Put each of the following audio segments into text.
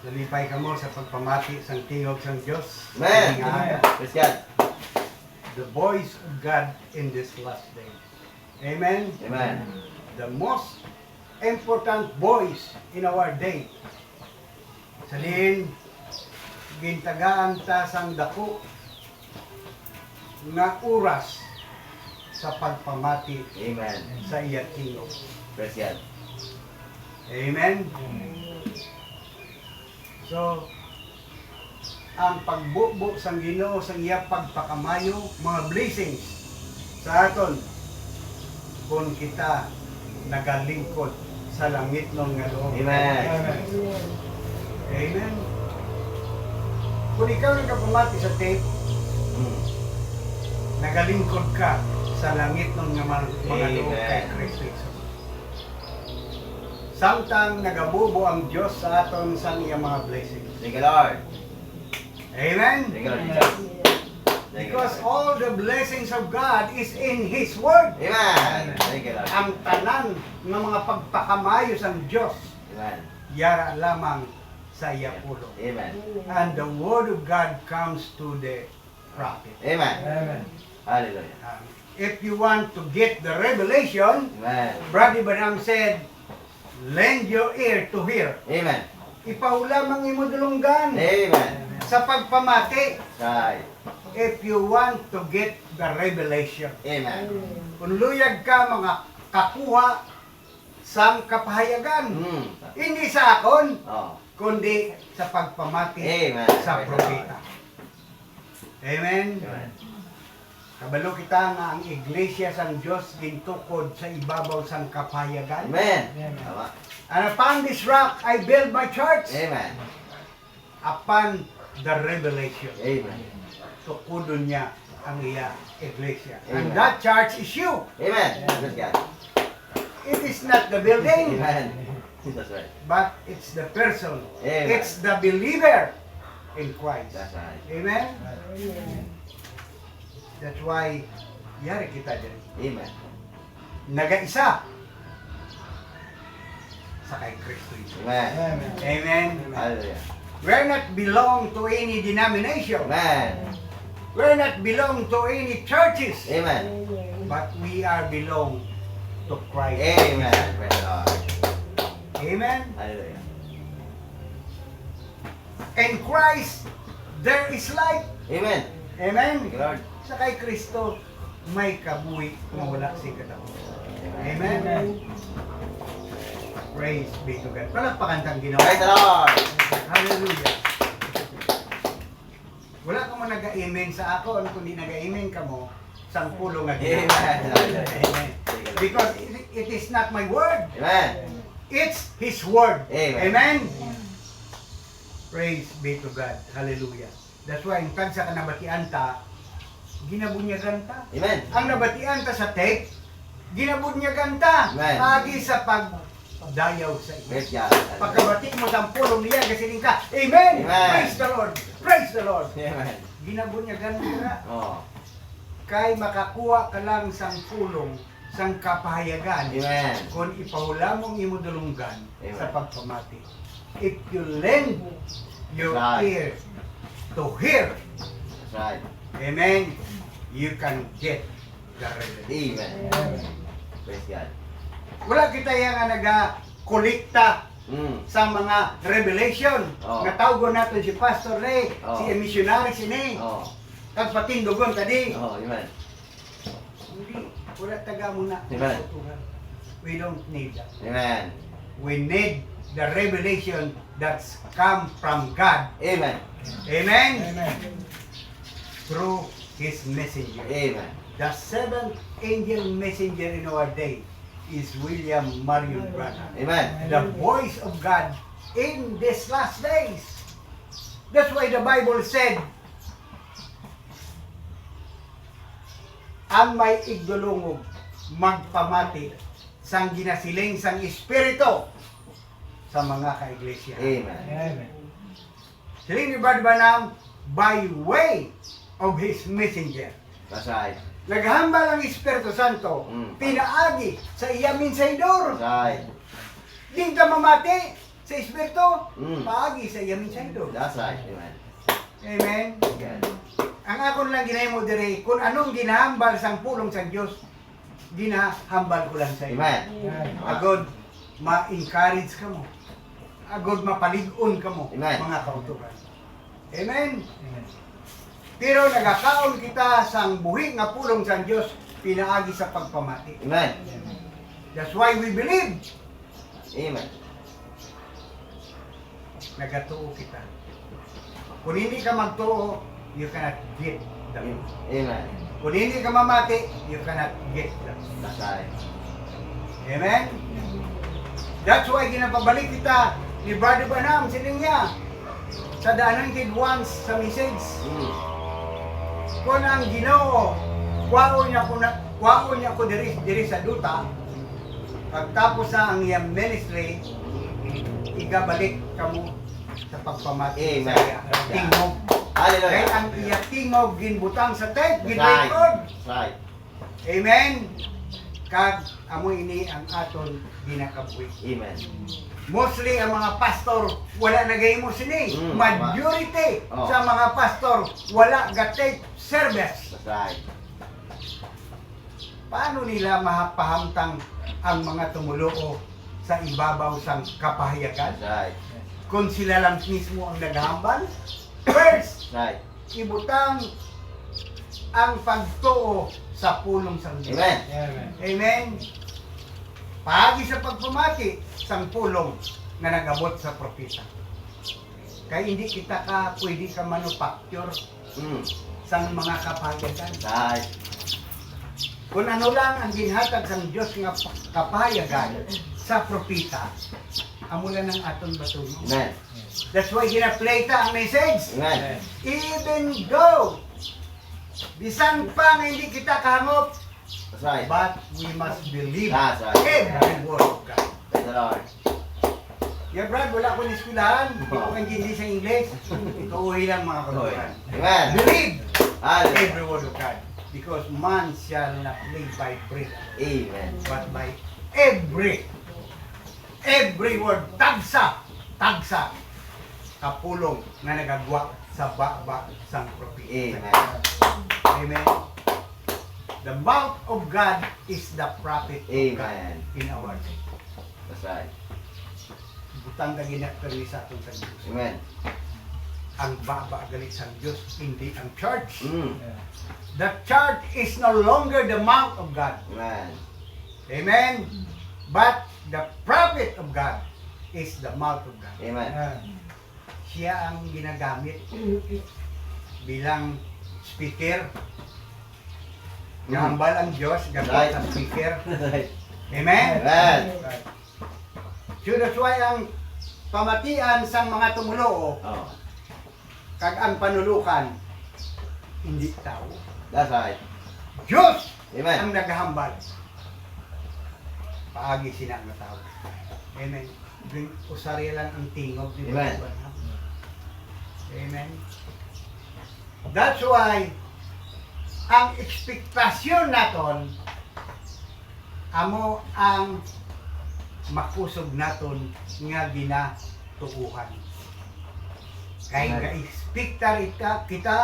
Nalipay ka mo sa pagpamati sang tingog sang Diyos. Amen. Nga, Praise God. the voice of God in this last day. Amen. Amen. The most important voice in our day. Salin, gintagaan ta sang dako nga oras sa pagpamati Amen. sa iya tingog. Praise God. Amen. So, ang pagbubo sang Ginoo sang iya pagpakamayo, mga blessings sa aton kung kita nagalingkod sa langit ng nga loob. Amen. Amen. Kung ikaw nagkapamati sa tape, nagalingkod ka sa langit ng mga loob kay Kristo Jesus. Samtang nagabubo ang Diyos sa aton sa iya mga blessings. Thank you, Lord. Amen? Thank you, Lord Jesus. Thank you, Because Lord. all the blessings of God is in His Word. Amen. Thank you, Lord. Ang tanan ng mga pagpakamayos ang Diyos, Amen. yara lamang sa iya pulo. Amen. And the Word of God comes to the prophet. Amen. Hallelujah. If you want to get the revelation, Amen. Brother Branham said, lend your ear to hear. Amen. Ipaulamang imo dulunggan Amen. sa pagpamati Right. if you want to get the revelation. Amen. Kung luyag ka mga kakuha sang kapahayagan, hindi sa akon, Oh. kundi sa pagpamati Amen. sa propeta. Amen. Amen. Kabalo kita nga ang iglesia sang Dios gintukod sa ibabaw sang kapahayagan. Amen. Tama. And upon this rock I build my church. Amen. Upon the revelation. Amen. Tukudon niya ang iya iglesia. And Amen. that church is you. Amen. Praise God. It is not the building, Amen. That's right. but it's the person. Amen. It's the believer in Christ. That's right. Amen? That's why, yari kita dyan. Amen. Nagaisa sa kay Kristo Jesus. Amen. Amen? Hallelujah. We're not belong to any denomination. Amen. We're not belong to any churches. Amen. But we are belong to Christ. Amen. Praise the Lord. Amen? Hallelujah. In Christ, there is life. Amen. Amen? Thank you, Lord. Sa kay Kristo, may kabuhi na wala si katapusan. Amen. Amen? Praise be to God. Palakpakan kang Ginoo. Praise the Lord. Hallelujah. Wala ka mo nag-amen sa ako, ano kundi nag-amen ka mo, sangpulo nga Ginoo. Amen. Amen. Because it is not my word. Amen. It's His word. Amen. Amen? Praise be to God. Hallelujah. That's why, yung tagsa ka nabatian ta, ginabunyagan ta. Amen. Ang nabatian ta sa tape, ginabunyagan ta. Amen. Agi sa pagdayaw sa iyo. Praise God. Pagkabati mo sa pulong niya, kasi ka, Amen! Amen. Praise the Lord! Praise the Lord! Amen. Ginabunyagan ka. Oh. Kay makakuha ka lang sang pulong, sang kapahayagan. Amen. Kung ipahula mong imo dulunggan Amen. sa pagpamati. If you lend your Right. ear to hear, That's right. amen, you can get the revelation. Amen. Praise God. Wala kita yung naga-kolekta sa mga revelation. Oh. Natawgo natin si Pastor Ray, Oh. si missionary sini, Oh. kag patindugon tadi. Oh. Amen. Hindi, wala taga muna. Amen. We don't need that. Amen. We need the revelation that's come from God. Amen. Amen? Through His messenger. Amen. The seventh angel messenger in our day is William Marion Branham. Amen. The voice of God in these last days. That's why the Bible said, ang may igdulungog magpamati sang ginasiling sang Espiritu sa mga kaiglesia. Amen. Siling ni Brother Branham, by way of his messenger. That's right. Naghambal ang Espiritu Santo, Mm. pinaagi sa iya minsaydor. That's right. Di ka mamati, sa Espiritu, Mm. paagi sa iya mensahero. That's right. Amen. Amen. Yan. Ang akon lang ginahimo diri, kung anong ginahambal sang pulong sa Dios, ginahambal ko lang sa iyo. Amen. Agod ma-encourage ka mo. Agod mapalig-on ka mo, Amen. mga kautukan. Amen. Pero nagakaon kita sang buhi nga pulong sa Dios pinaagi sa pagpamati. Amen. That's why we believe. Amen. Nagatuo kita. Kung hindi ka magtuo, you cannot get the truth. Amen. Kung hindi ka mamati, you cannot get the truth. That's right. Amen? That's why ginapabalik kita ni Brother Branham, sining niya, sa The Anointed Ones sa message. Mm. Kung ang Ginoo, kwaon niya ko diri sa duta, pagtapos sa ang iyang ministry, igabalik kamo sa pagpamati sa Amen. iya. Tingog. Kaya Hallelujah. ang iya tingog ginbutang sa tape, That's right. ginrecord. That's right. Amen. Kag amo ini ang aton ginakabuhi. Amen. Mostly ang mga pastor wala nagahimo sini. Mm, Majority oh. sa mga pastor wala ga-take service. That's right. Paano nila mapahamtang ang mga tumuluo sa ibabaw sang kapahayagan? That's right. Kung sila lang mismo ang naghahambal? First, That's right. ibutang ang pagtuo sa pulong sa Diyos. Amen. Amen. Paagi sa pagpamati sang pulong na nagabot sa propeta. Kaya hindi kita pwede ka manufacture Mm. sang mga kapahayagan. That's right. Kung ano lang ang ginhatag sang Diyos nga kapahayagan sa propeta, amo lang ang aton batuno. Amen. That's why gina-play ta ang message. Amen. Even though bisan pa nga hindi kita kahangop, That's right. but we must believe That's right. every word of God. Praise the Lord. Yeah, Brad, wala ko eskwelahan. Hindi ko hindi sa English. Ituuhi lang mga kaluhan. Amen. Believe Hallelujah. every word of God. Because man shall not live by bread, Amen. but by every word. Tagsa kapulong na nagagwa sa baba sang propeta. Amen. Amen. The mouth of God is the prophet of God Amen. in our day. That's right. Butang na ginakari sa aton sa Diyos. Amen. Ang baba galit sa Diyos, hindi ang church. Mm. The church is no longer the mouth of God. Amen. Amen. But the prophet of God is the mouth of God. Amen. Siya ang ginagamit bilang speaker. Gahambal ang Diyos, gamit Right. sa speaker. Right. Amen? Amen. So that's why ang pamatian sa mga tumulo, Oh. kag ang panulukan, hindi tao. That's right. Diyos Amen. ang naghahambal. Paagi sila ang tao. Amen. Usari lang ang tingog ni Amen. Brother. Amen. That's why ang ekspektasyon naton amo ang makusog naton nga ginatuuhan. Kay Amen. ga-expectar kita,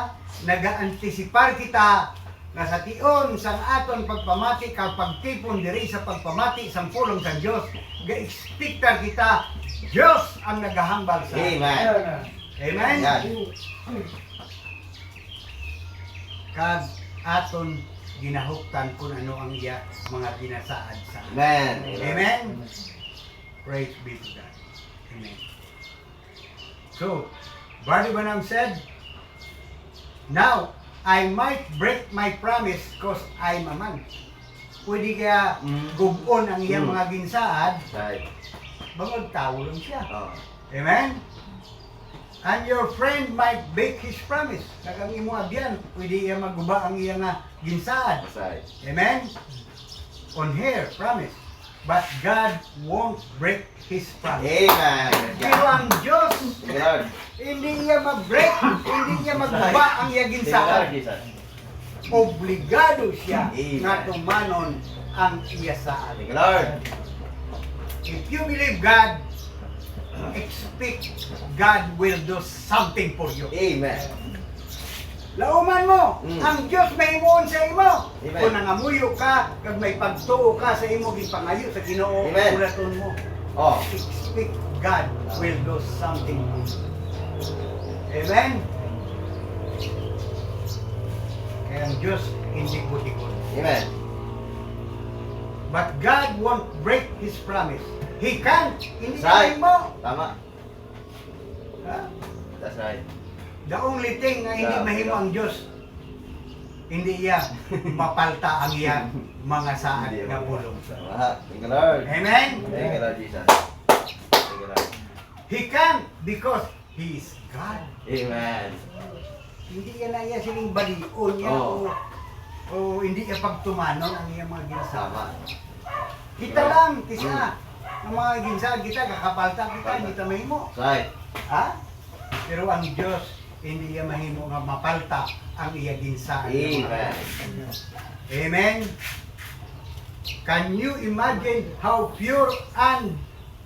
naga-antisipar kita nga sa tion sang aton pagpamati kapag tipon diri sa pagpamati sang pulong sa Dios, ga-expectar kita Dios ang nagahambal sa aton. Amen. Amen. Yan. Kag aton ginahuktan kung ano ang iya mga ginasaad sa atin. Amen. Amen. Praise be to God. Amen. So, Brother Branham said, now, I might break my promise because I'm a man. Pwede kaya gubon ang iyang mga ginsaad, Right. bangod tao lang siya. Oh. Amen? And your friend might break his promise. Kagang imo abyan, pwede iya maguba ang iyang ginsaad. That's right. Amen? On her promise. But God won't break His promise. Amen. Pero ang Diyos, Lord. hindi niya mag-break, hindi niya magba ang iya Lord ginsaad. Jesus. Obligado siya Amen. nga tumanon ang iya saad. Thank you, Lord. If you believe God, expect God will do something for you. Amen. Lauman mo, ang Diyos may imuon sa imo. Amen. Kung nangamuyo ka, kag may pagtuo ka sa imo gipangayo sa Ginoo, Amen. ulaton mo. Oh. Expect God will do something for you. Amen. Kaya ang Diyos hindi butikon. Amen. But God won't break His promise. He can't. Hindi Right. kaya mo. Tama. Ha? That's right. The only thing na hindi Yeah, mahimo yeah. ang Diyos, hindi iya mapalta ang iya mga saad Hindi na mo. bulong. Tama. Thank you, Lord. Amen? Thank you, Lord Jesus. Thank you, Lord. He can because He is God. Amen. Hindi yan na iya siling balion niya Oh. o hindi iya pagtumanon ang iya mga ginasama. Tama. Kita lang, kisa. Ang mga ginasama kita, kakapalta kita, hindi ta mahimo. That's right. Ha? Pero ang Diyos, hindi iya mahimo nga mapalta ang iya ginasama. Amen. Amen. Can you imagine how pure and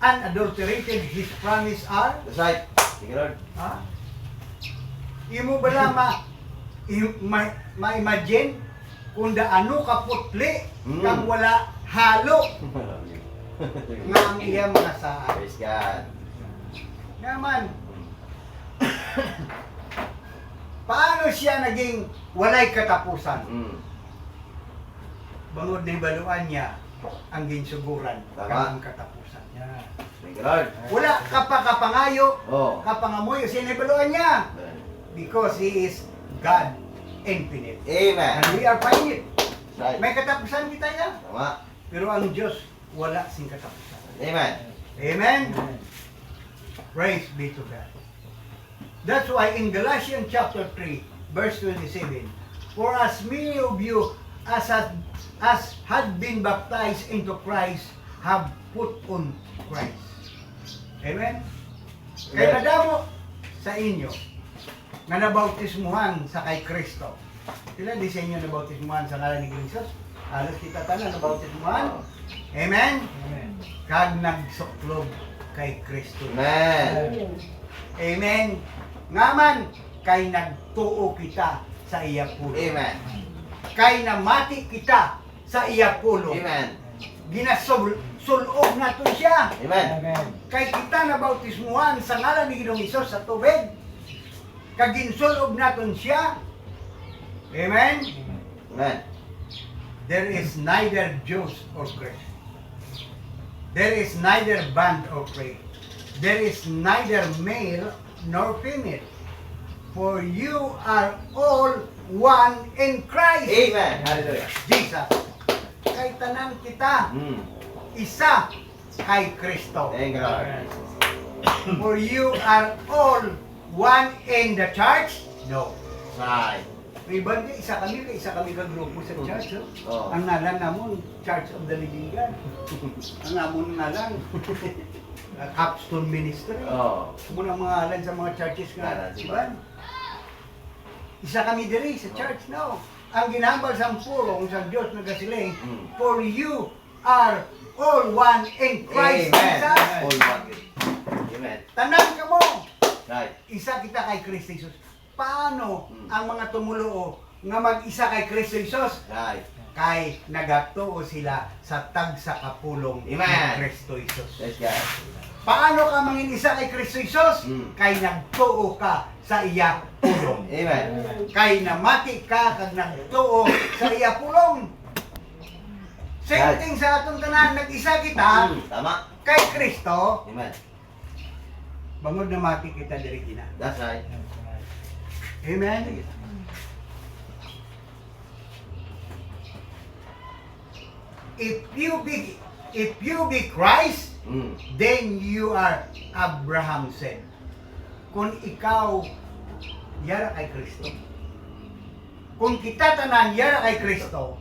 unadulterated His promise are? That's right. Thank you, Lord. Ha? Imo ba lang ma-imagine kung daano ka putli kang wala halo nga ang iya mga saan. Praise God. Naman, paano siya naging walay katapusan? Bangod na baluan niya ang ginsuguran Tama. kang katapusan. Thank you, Lord. Wala ka pa kapangayo, Oh. kapangamoy, sinibaluan niya. Because He is God infinite. Amen. And we are finite. That's right. May katapusan kita ya. Tama. Pero ang Diyos, wala sing katapusan. Amen. Amen? Praise be to God. That's why in Galatians chapter 3, verse 27, for as many of you as had been baptized into Christ have put on Christ. Amen? Kaya Yes. madamo sa inyo nga nabautismuhan sa kay Kristo. Sila di sa inyo nabautismuhan sa ngalan ni Jesus? Halos kita tanan nabautismuhan. Amen? Kag nagsuklob kay Kristo. Amen. Amen. Ngaman kay nagtuo kita sa iya pulo. Amen. Kay namati kita sa iya pulo. Amen. Ginasulob nato siya. Amen. Kay kita nabautismuhan sa ngalan ni Ginoong Hesus sa tubig. Kag ginsulob naton siya. Amen. Amen. There is neither Jews or Greek. There is neither bond or free. There is neither male nor female. For you are all one in Christ. Amen. Hallelujah. Jesus. Kay tanan kita, isa kay Kristo. Thank you, Lord. For you are all one in the church? No. Right. May banda, isa kami ka grupo sa church. Oh. Ang ngalan namon, Church of the Living God. Ang namon ngalan, Capstone Ministry. Oh. Muna mga ngalan sa mga churches nga, Ngalan, di ba? iban. Isa kami diri sa church, no. Ang ginambal sa purong sa Diyos nagasiling, for you are all one in Christ Amen. Jesus. All one. Amen. Tanan ka mo, Right. isa kita kay Kristo Jesus. Paano ang mga tumulo nga mag-isa kay Kristo Jesus? Right. Kay nagatuo sila sa tag sa kapulong ni Amen. Kristo Jesus. Let's go. Paano ka mangin isa kay Kristo Jesus? Kay nagtuo ka sa iya pulong. Amen. Kay namati ka kag nagtuo sa iya pulong. Same Right. thing sa atong tanan, nag-isa kita Tama. kay Kristo, Amen. bangod na mati kita diri gina. That's right. Amen. If you be Christ, then you are Abraham said. Kung ikaw yara kay Kristo. Kung kita tanan yara kay Kristo,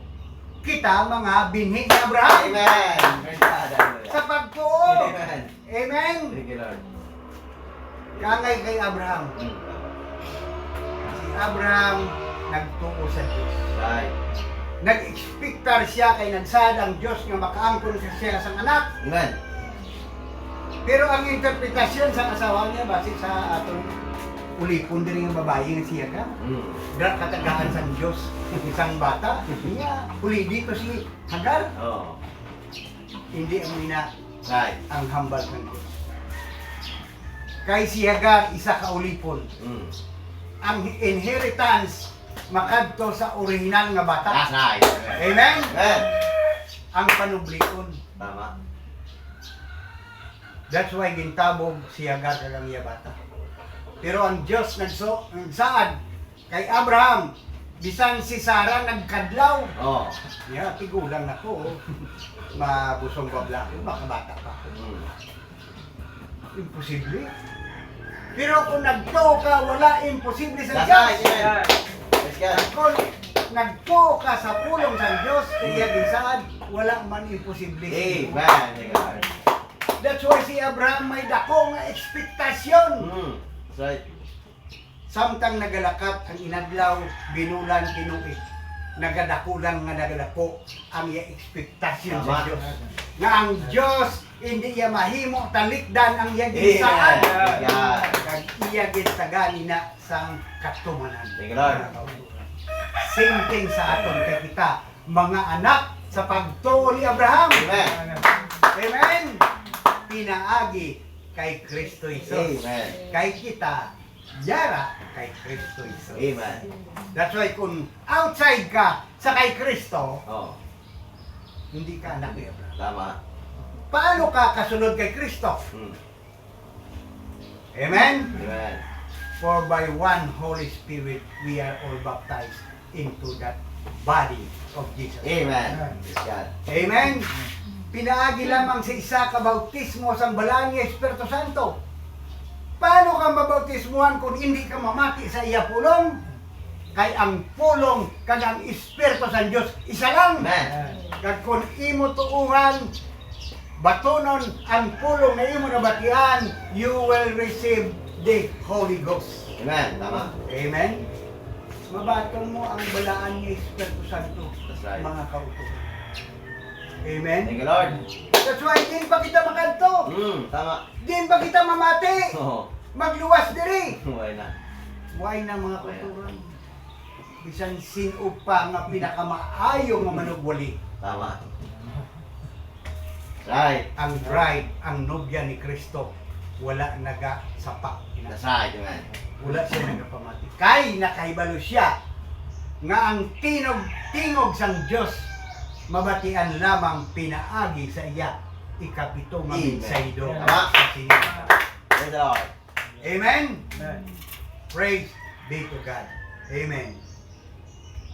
kita mga binhi ni Abraham. Amen. Praise God. Hallelujah. Sa pagtuo. Amen. Amen. Thank you, Lord. Kangay kay Abraham. Si Abraham nagtuo sa Diyos. Right. Nag-expectar siya kay nagsad ang Diyos nga makaangkon sa siya sa anak. Amen. Pero ang interpretasyon sa asawa niya base sa atong ulipon din yung babae nga siya ka. Katagaan sa Diyos, isang bata. Niya, uli dito si Hagar. Oh. Hindi ang ina Right. ang hambal ng Diyos. Kay si Hagar, isa ka ulipon. Ang inheritance makadto sa original nga bata. That's right. Amen? Amen. Ang panublikon. Tama. That's why gintabog si Hagar kagang iya bata. Pero ang Diyos nagsaad kay Abraham, bisan si Sarah nagkadlaw. Oh. Yeah, tigulang ako. Mabusong babla ko, makabata pa ako. Imposible. Pero kung nagto ka, wala imposible sa That's Diyos. right. Amen. Let's go. Kung nagto ka sa pulong sa Diyos, kaya ginsaad, wala man imposible. Amen. Thank you, Lord. That's why si Abraham may dako nga ekspektasyon. That's right. Samtang nagalakat ang inadlaw, binulan, kinuit. Nagadakulang nga nagadako ang iya ekspektasyon sa Tama. Diyos. Nga ang Diyos, hindi iya mahimo, talikdan ang iya ginsaad. Amen. Yeah. Kag iya ginsagan na sang katumanan. Thank you, Lord. Same thing sa aton kay kita, mga anak sa pagtuo ni Abraham. Amen. Amen. Pinaagi kay Kristo Jesus. Amen. Kay kita, yara kay Kristo Jesus. Amen. That's why kung outside ka sa kay Kristo, Oh. hindi ka anak ni Abraham. Tama. Paano ka kasunod kay Kristo? Amen? Amen. For by one Holy Spirit, we are all baptized into that body of Jesus. Amen. Praise God. Amen? Pinaagi lamang sa isa ka bautismo sa balaan ni Espiritu Santo. Paano ka mabautismuhan kung hindi ka mamati sa iya pulong? Kay ang pulong kag ang Espiritu sa Dios isa lang. Amen. Kag kung imo tuungan batonon ang pulong na imo nabatian, you will receive the Holy Ghost. Amen. Tama. Amen. Mabaton mo ang balaan ni Espiritu Santo, That's right. mga kautuhan. Amen. Thank you, Lord. That's why din pa kita makanto. Tama. Din pa kita mamati. Oh. Magluwas diri. Why na? Why na mga kautuhan? Bisan sino pa nga pinakamaayo nga manugwali. Tama. Right. Ang bride, ang nobya ni Kristo, wala nagasapa. That's right. Amen. Wala siya nagapamati. Kay nakaibalo siya nga ang tingog sang Diyos mabatian lamang pinaagi sa iya ikapito nga Amen. mensaydo. Tama. Praise the Lord. Amen. Praise be to God. Amen.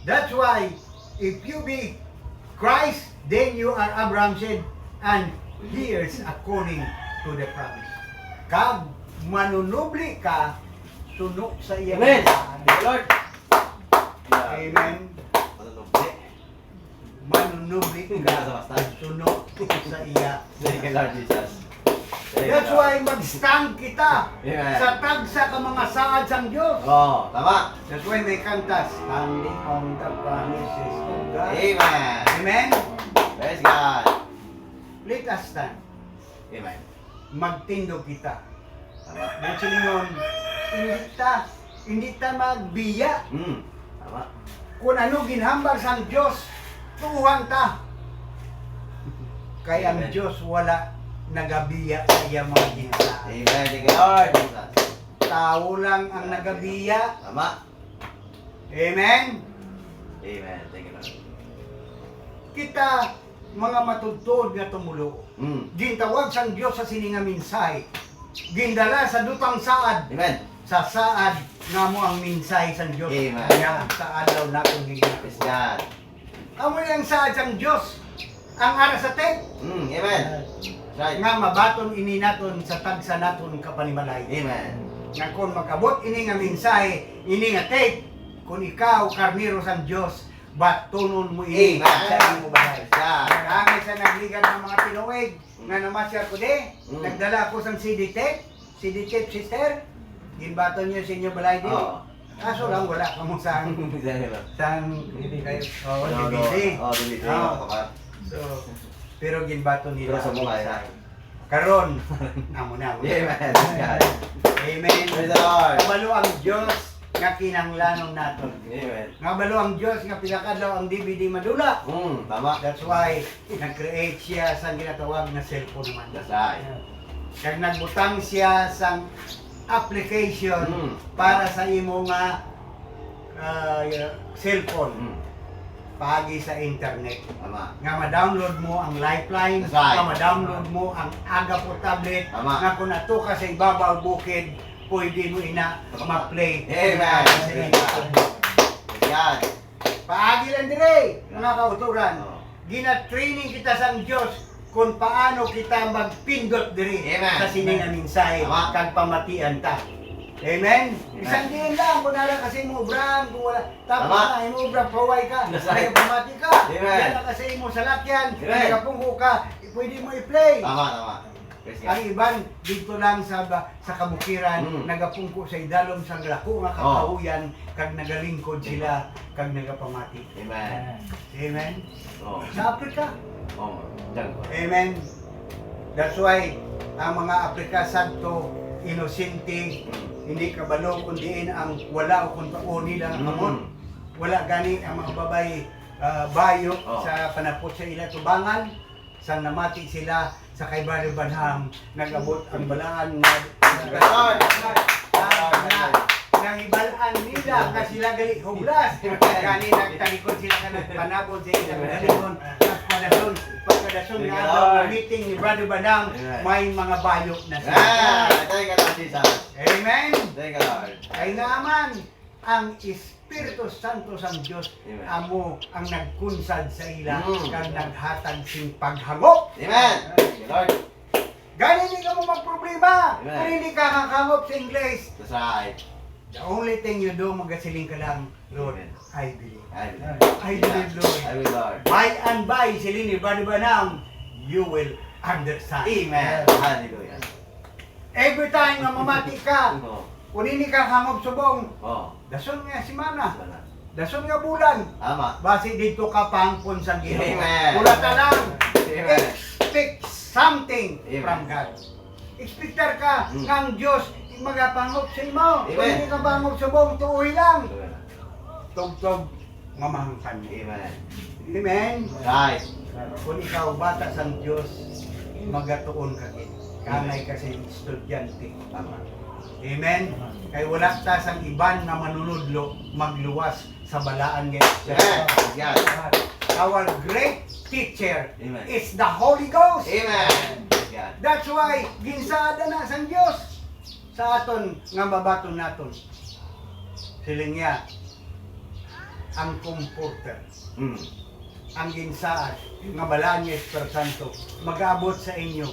That's why if you be Christ, then you are Abraham said, and here's according to the promise. Kag manunubli ka, sunok sa iya. Amen. Thank you, Lord. Amen. Manunubli. Manunubli ka, Basta. sunok sa iya. Thank you, Lord Jesus. Thank you, That's Lord. why mag-stand kita Amen. sa tagsa ka mga saad sang Diyos. Oh, tama. That's why may kanta, standing on the promises of God. Amen. Amen. Praise God. Let us stand. Amen. Magtindog kita. Tama. Buti ningon, hindi ta magbiya. Tama. Kung ano ginhambal sang Diyos, tuhan ta. Kay ang Amen. Diyos wala nagabiya sa iya mga ginsa. Amen. Thank you, Lord Jesus. Tao lang ang nagabiya. Tama. Amen. Amen. Thank you, Lord. Kita mga matudtod nga tumulo. Gintawag sang Diyos sa sininga minsay. Gindala sa dutang saad. Amen. Sa saad nga mo ang minsay sang Diyos. Amen. Kaya ang saad daw natin Praise higit. God. Amo yung saad sang Diyos. Ang ara sa tek. Amen. Right. Nga mabaton ini naton sa tagsa naton kapanimalay. Amen. Nga kung makabot ini nga minsay, ini nga tek. Kung ikaw karniro sang Diyos, batunon mo ini Amen. sa imo balay. Praise God. Kami sa nagligan ng mga tinuig nga namasyal ko di, nagdala ako sang CD tape, sister, ginbaton niyo sa inyo balay di. Oo. Kaso lang wala ka mo sang DVD. Oh, DVD. Oh, DVD. Oo. Kapag. So, pero ginbaton nila. Pero sa mukha, sa- Karon, amo na. Amen. Praise God. Amen. Praise the Lord. Kabalo ang Dios nga kinahanglanon naton. Amen. Nga balo ang Dios nga pinakadlaw ang DVD madula. Tama. That's why nag-create siya sa ginatawag na cellphone naman. That's right. Kag nagbutang siya sa application para sa imo nga cellphone pagi sa internet. Tama. Nga ma-download mo ang Lifeline, That's right. nga ma-download mo ang Agapo tablet, Tama. nga kung ato ka sa ibabaw bukid, pwede mo ina ma-play. Amen. Sa internet. Praise God. Paagi lang dire, mga kauturan. Oh. Gina-training kita sa Diyos kung paano kita magpindot diri Amen. sa sining nga mensahe Tama. kag pamatian ta. Amen. Isang diin lang kung nara kasi mo brand kung wala tapos Tama. na imo brand paway ka. That's Kaya right. pamati ka. Amen. Yan na kasi imo salakyan, Amen. nagapungko ka, pwede mo i-play. Tama. Praise Ang God. iban dito lang sa kabukiran Mm. nagapungko sa idalom sa lako nga kakahuyan kag nagalingkod sila kag nagapamati. Amen. Amen. Oh. Sa Africa. Oh. Diyan ko. Amen. That's why ang mga Afrika Santo, inosente, hindi kabalo kundiin ang wala o kung taon nila amon. Wala gani ang mga babay bayo Oh. sa panapot sa ila tubangan sang namati sila sa kay Brother Banham nagabot ang balaan nga ibalaan nila nga sila gali hublas gani nagtalikod sila ka nagpanabod sa ilang galingon pagkadason nga daw nga meeting ni Brother Banham may mga bayo na sila. Thank you, Lord Jesus. Amen. Thank you, Lord. Ay naman ang Espiritu Santo sa Dios Amen. amo ang nagkunsad sa ila Mm. kag naghatag sing paghangop. Amen. Thank you, Lord. Gani hindi ka mo magproblema. Amen. Kung hindi ka kakangop sa English. That's right. The only thing you do, magasiling ka lang, Lord, Amen. I believe. I will. I believe, Lord. I will, Lord. By and by, silini ba Banam, you will understand. Amen. Hallelujah. Every time nga mamati ka, Oh. kung hindi ka hangop subong, Oh. dason nga simana, Sana. dason nga bulan, Tama. base dito ka pangpon sa Ginoo. Amen. Wala ka lang. Amen. Expect something Amen. from God. Expectar ka Mm. ng Diyos magapangop sa imo. Kung Amen. hindi ka pangop sa buong tuoy lang. Amen. Tugtog, mamahangkan mo. Amen. Amen. Right. Kung ikaw bata sa Diyos, magatuon ka gid. Kanay kasi estudyante. Tama. Amen. Kay wala ta sang iban na manunudlo magluwas sa balaan nga. Amen. Yes. Our great teacher Amen. is the Holy Ghost. Amen. Yes. That's why ginsada na sang Dios sa aton nga babaton naton. Siling niya ang comforter, ang ginsaad nga balaan ni Espiritu Santo mag-abot sa inyo.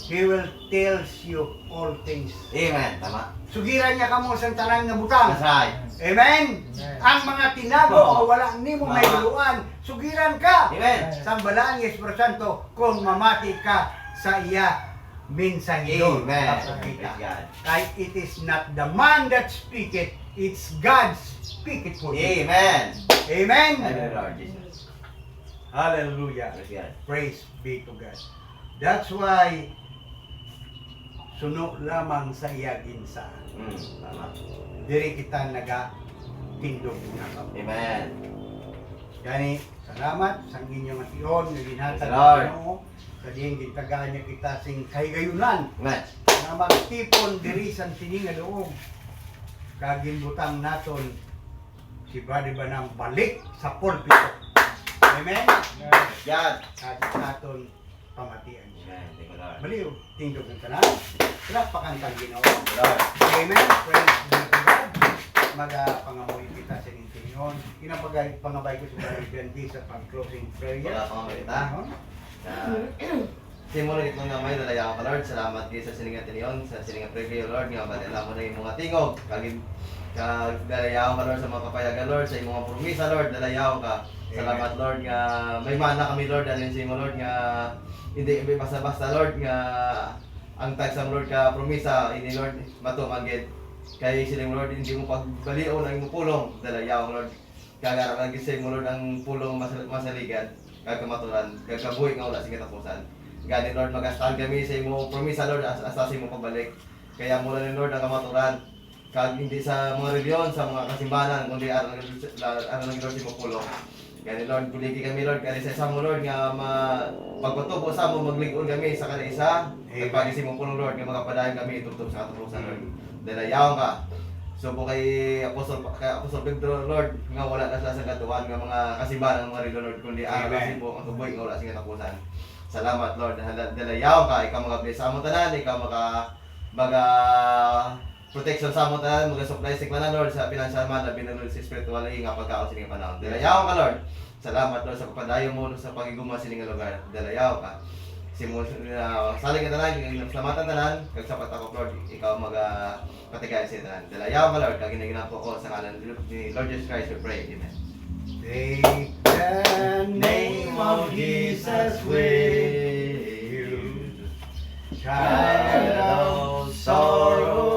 He will tells you all things. Amen. Tama. Sugiran niya kamo sa tanang nga butang. That's right. Amen. Ang mga tinago Oo. o wala nimo may luan, sugiran ka. Amen. Sa balaan ni Espiritu Santo kung mamati ka sa iya mensahero. Amen. Kapakita. Praise God. Kay it is not the man that speaketh, it's God speaketh for you. Amen. Amen. I will, Lord Jesus. Hallelujah. Praise God. Praise be to God. That's why suno lamang sa iya ginsa. Tama. Diri kita tindog na kamo. Amen. Gani, salamat sa inyong ation nga ginhatag Yes, Lord. Ginoo. Sa diyang gitagaan niya kita sing kahigayunan Amen. na magtipon diri sa sining nga loob. Kaginbutang naton si Brother Banam balik sa pulpito. Amen. God. Kahit naton pamatian siya. Amen. Thank you, Lord. Baliw, tindog ng tanan. Palakpakan kang Ginoo. Lord. Amen. Praise be to God. Magapangamoy kita sa intinyon. Pangabay ko sa Brother Gandhi sa pag-closing prayer. Wala pang kita. Ano? Simulan itong nga may dalayaw ka, Lord. Salamat kayo sa siningat niyon, sa siningat preview, Lord. Nga badala mo na yung mga tingog. Dalayaw ka, Lord, sa mga kapayagan, Lord. Sa imong promisa, Lord. Dalayaw ka. Salamat, Lord, nga may mana kami, Lord. Alin sa imo, Lord, nga hindi basta-basta, Lord, nga ang tagsam, Lord, ka promisa, hindi, Lord, matumagid. Kaya siling, Lord, hindi mo pagbaliw ang imong pulong. Dalayaw, Lord. Kagarap ang gising mo, Lord, ang pulong masaligad. Kagkamatulan, kagkabuhi nga wala sa katapusan. Gani Lord, mag-astal kami sa imo promisa Lord, asa sa imo pabalik. Kaya mula ni Lord ang kamaturan. Kag hindi sa mga reliyon, sa mga kasimbahan, kundi aron ng Lord sa imo pulong. Gani Lord, buligi kami Lord, kani sa mo Lord nga pagpatubo sa mo maglig-on kami sa kada isa. Amen. Pagpagisi mo pulong Lord, nga magapadayon kami itubtob sa katupusan Lord. Dalayaw ka. Subo kay Apostol Pedro Lord, nga wala na sila sa katuan nga mga kasimbahan ng mga reliyon Lord, kundi aron Amen. sa imo ang tuboy nga wala sa katapusan. Salamat Lord, dalayaw ka, ikaw mga bless sa mo tanan, ikaw maga protection sa mo tanan, mag-supply sa kanan Lord sa financial man, labi na Lord sa spiritual nga pagkaon sa inyong panahon. Dalayaw ka Lord. Salamat Lord sa kapadayon mo sa pagiguma sa inyong lugar. Dalayaw ka. Saling ka tanan, salamatan tanan, kag sapat ako Lord, ikaw patigay sa tanan. Dalayaw ka Lord, kag ginaginapo ko sa ngalan ni Lord Jesus Christ we pray. Amen. Take the name of Jesus with you. Child of sorrow